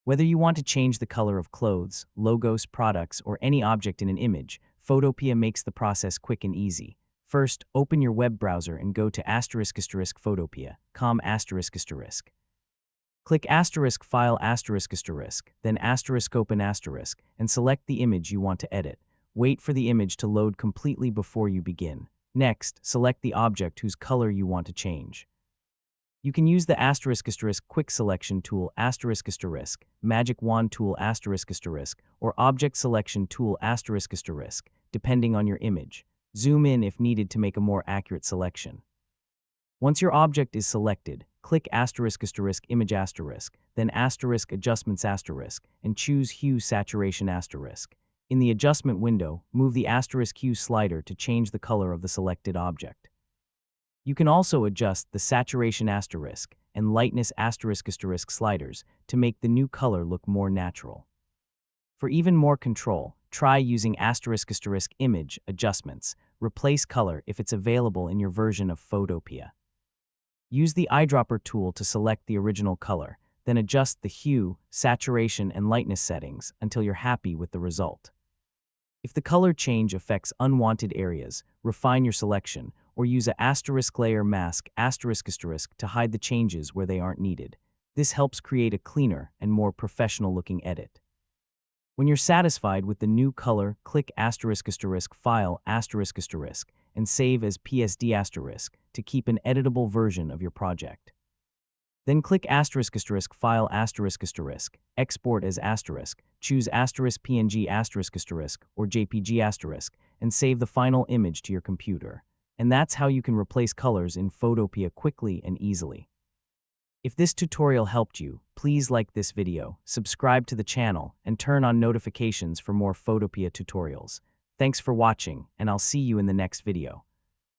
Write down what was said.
Whether you want to change the color of clothes, logos, products, or any object in an image, Photopea makes the process quick and easy. First, open your web browser and go to **Photopea.com **. Click **File **, then **Open **, and select the image you want to edit. Wait for the image to load completely before you begin. Next, select the object whose color you want to change. You can use the **, Quick Selection Tool **, Magic Wand Tool **, or Object Selection Tool **, depending on your image. Zoom in if needed to make a more accurate selection. Once your object is selected, click **Image **, then **Adjustments **, and choose Hue Saturation **. In the adjustment window, move the **Hue slider to change the color of the selected object. You can also adjust the Saturation * and Lightness ** sliders to make the new color look more natural. For even more control, try using ** Image Adjustments. Replace color if it's available in your version of Photopea. Use the eyedropper tool to select the original color, then adjust the hue, saturation, and lightness settings until you're happy with the result. If the color change affects unwanted areas, refine your selection, or use a *layer mask ** to hide the changes where they aren't needed. This helps create a cleaner and more professional-looking edit. When you're satisfied with the new color, click **File ** and save as PSD* to keep an editable version of your project. Then click **File ** Export as **, choose *PNG** or JPG**, and save the final image to your computer. And that's how you can replace colors in Photopea quickly and easily. If this tutorial helped you, please like this video, subscribe to the channel, and turn on notifications for more Photopea tutorials. Thanks for watching, and I'll see you in the next video.